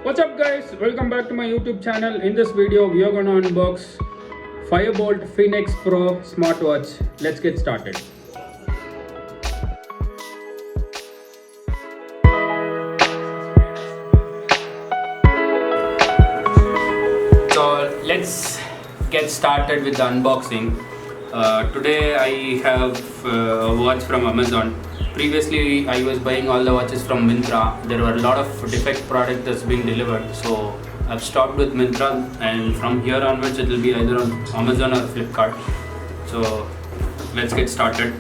What's up guys, welcome back to my YouTube channel. In this video we are going to unbox Fire-Boltt Phoenix Pro Smartwatch. Let's get started. So let's get started with the unboxing. Today I have a watch from Amazon. Previously I was buying all the watches from Myntra. There were a lot of defect product that's being delivered, so I've stopped with Myntra, and from here onwards it will be either on Amazon or Flipkart. So let's get started.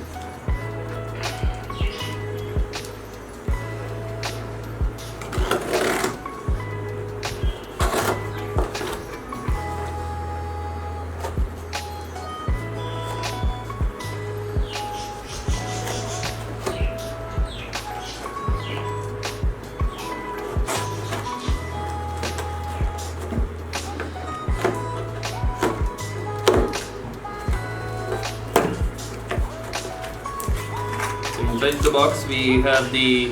Inside the box we have the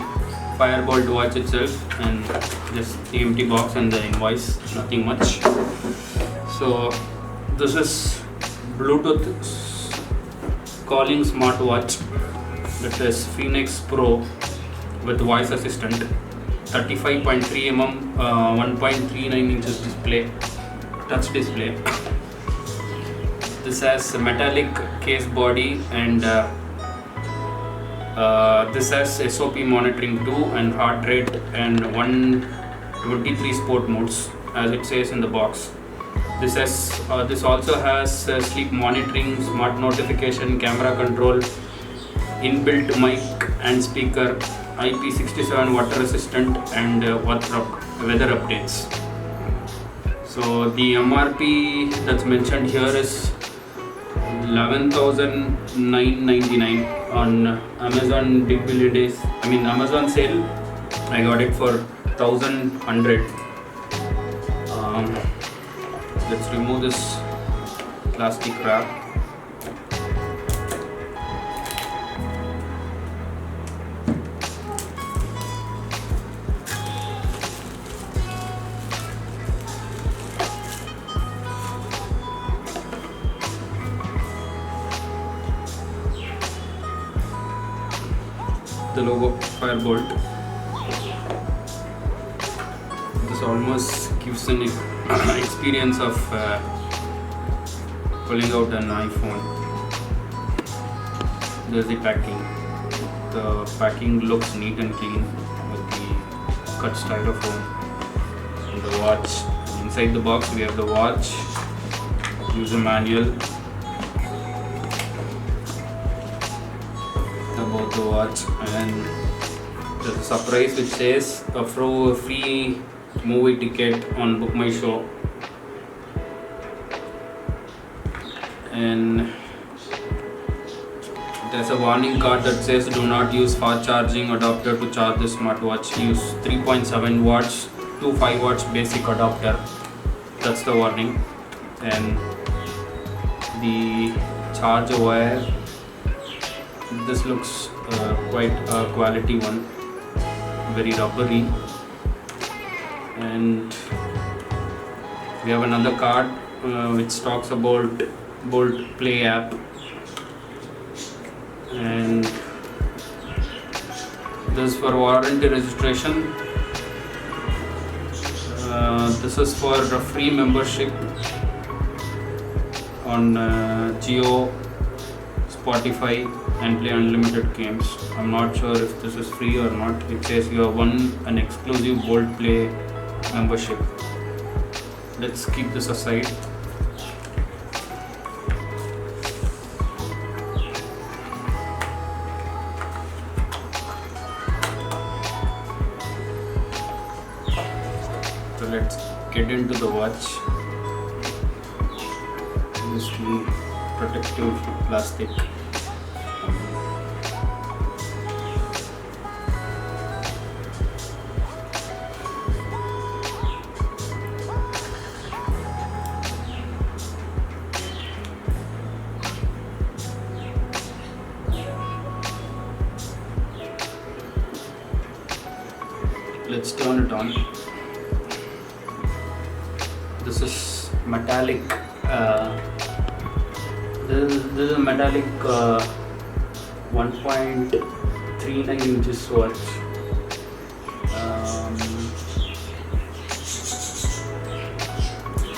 Fire-Boltt watch itself and just the empty box and the invoice, nothing much. So this is Bluetooth calling smartwatch, that is Phoenix Pro with voice assistant, 35.3 mm, 1.39 inches display, touch display. This has a metallic case body and this has SOP monitoring too, and heart rate, and 123 sport modes as it says in the box. This also has sleep monitoring, smart notification, camera control, inbuilt mic and speaker, IP67 water resistant, and weather updates. So the MRP that's mentioned here is 11,999 on Amazon Amazon sale. I got it for 1,100. Let's remove this plastic wrap. The logo Fire-Boltt. This almost gives an experience of pulling out an iPhone. There's the packing. The packing looks neat and clean with the cut styrofoam and the watch. Inside the box we have the watch, user manual about the watch, and there's a surprise which says a free movie ticket on Book My Show, and there's a warning card that says do not use fast charging adapter to charge the smartwatch. Use 3.7 watts to 5 watts basic adapter. That's the warning. And the charger wire, this looks quite a quality one, very rubbery. And we have another card which talks about Bolt Play app, and this is for warranty registration. This is for a free membership on Geo, Spotify, and play unlimited games. I'm not sure if this is free or not. It says you have won an exclusive Bolt Play membership. Let's keep this aside. So let's get into the watch. This is the protective plastic. Let's turn it on. this is metallic. This is a metallic 1.39 inches watch.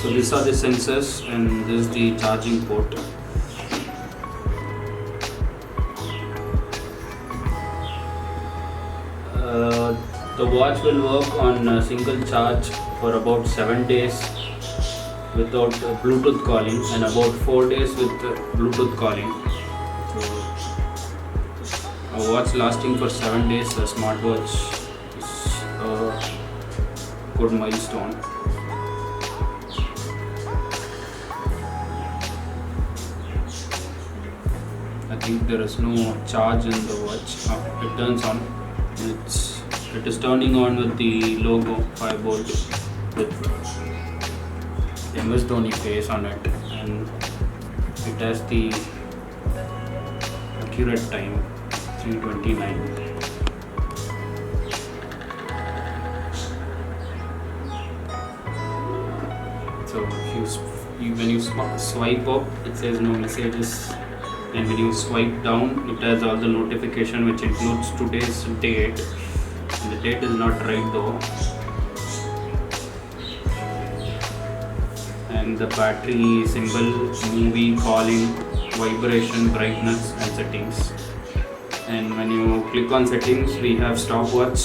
So these are the sensors, and this is the charging port. The watch will work on a single charge for about 7 days without Bluetooth calling, and about 4 days with Bluetooth calling. So a watch lasting for 7 days, a smartwatch, is a good milestone. I think there is no charge in the watch. It turns on. It is turning on with the logo Fire-Boltt with MS Dhoni face on it, and it has the accurate time 3:29. So when you swipe up, it says no messages, and when you swipe down, it has all the notification, which includes today's date. The date is not right though, and the battery symbol, movie, calling, vibration, brightness, and settings. And when you click on settings, we have stopwatch,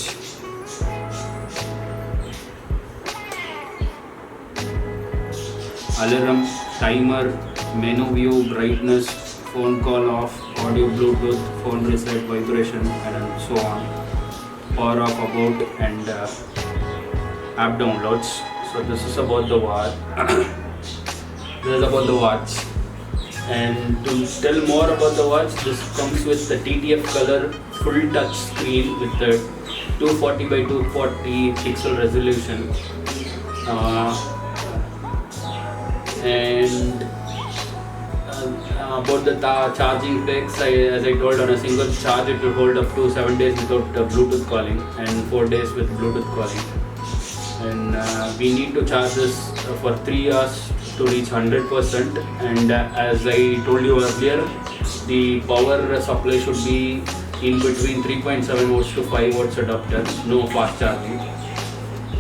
alarm, timer, menu view, brightness, phone call off, audio, Bluetooth, phone reset, vibration, and so on. Power off, about, and app downloads. So this is about the watch. This is about the watch. And to tell more about the watch, this comes with the TTF color full touch screen with the 240 by 240 pixel resolution. And about the charging specs, as I told, on a single charge it will hold up to 7 days without Bluetooth calling, and 4 days with Bluetooth calling. And we need to charge this for 3 hours to reach 100%. And as I told you earlier, the power supply should be in between 3.7 volts to 5 volts adapter, no fast charging.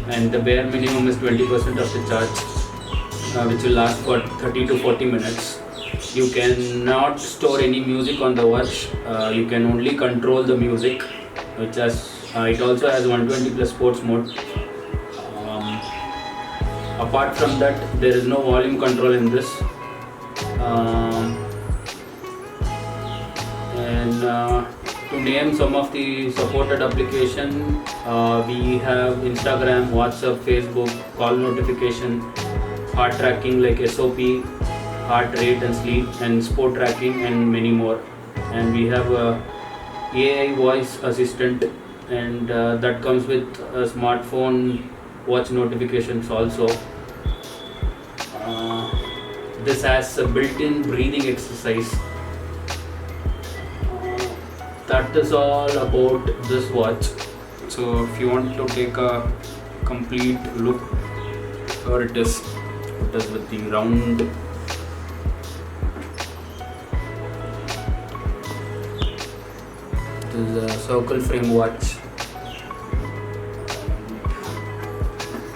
And the bare minimum is 20% of the charge, which will last for 30 to 40 minutes. You cannot store any music on the watch. You can only control the music, which it also has 120 plus sports mode. Apart from that, there is no volume control in this. To name some of the supported application, we have Instagram, WhatsApp, Facebook, call notification, heart tracking like SOP, heart rate and sleep, and sport tracking, and many more. And we have a AI voice assistant, and that comes with a smartphone watch notifications also. This has a built-in breathing exercise. That is all about this watch. So if you want to take a complete look, here it is with the round a circle frame watch.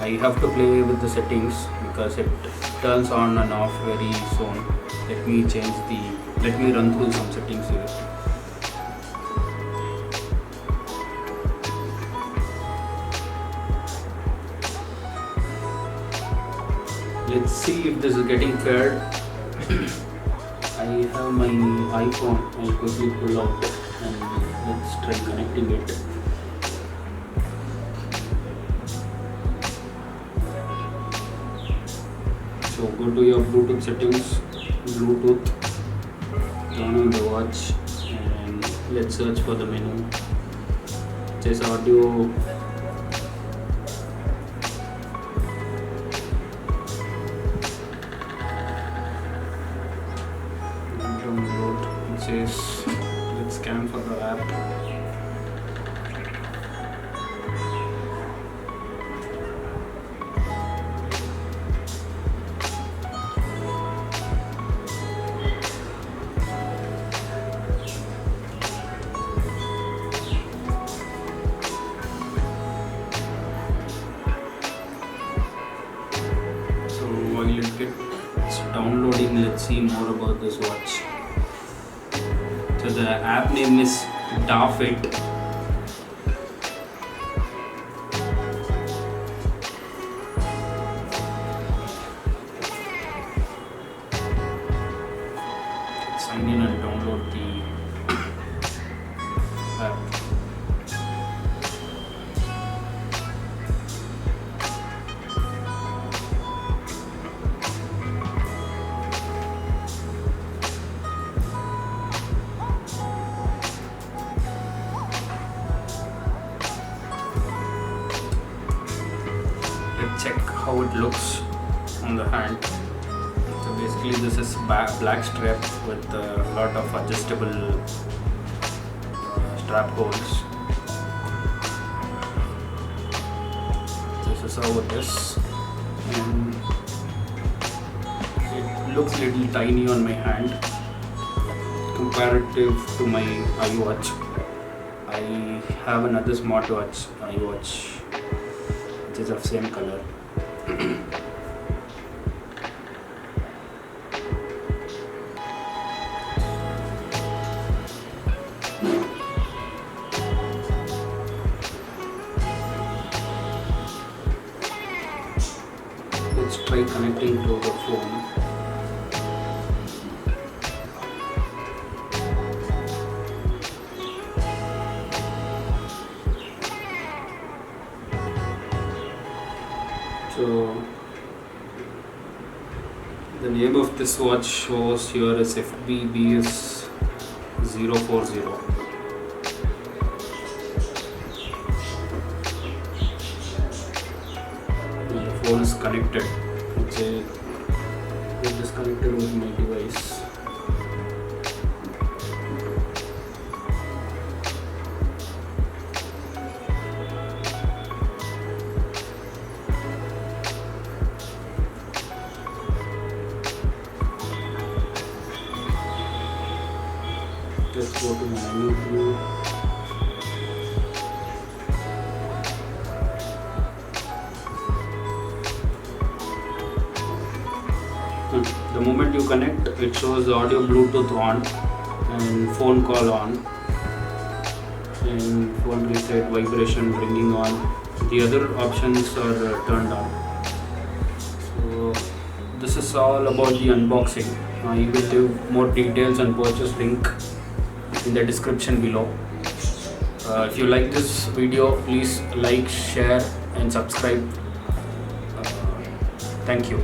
I have to play with the settings because it turns on and off very soon. Let me run through some settings here. Let's see if this is getting paired. I have my iPhone. I'll quickly pull out and let's try connecting it. So go to your Bluetooth settings, Bluetooth, turn on the watch, and let's search for the menu. It says audio. Download. It says let's scan for the app. downloading. Let's see more about this watch. So the app name is Dafit. Sign in and download the app. Let's check how it looks on the hand. So basically this is black strap with a lot of adjustable strap holes. This is how it is, and it looks little tiny on my hand comparative to my iWatch. I have another smartwatch, iWatch, which is of same color. Let's try connecting to the phone. So the name of this watch shows here is FBBS 040. The phone is connected. Let's say it is connected with my device. Let's go to menu view. The moment you connect, it shows the audio Bluetooth on and phone call on, and phone reset, vibration, ringing on. The other options are turned on. So this is all about the unboxing. I will give more details and purchase link in the description below. If you like this video, please like, share and subscribe. Thank you.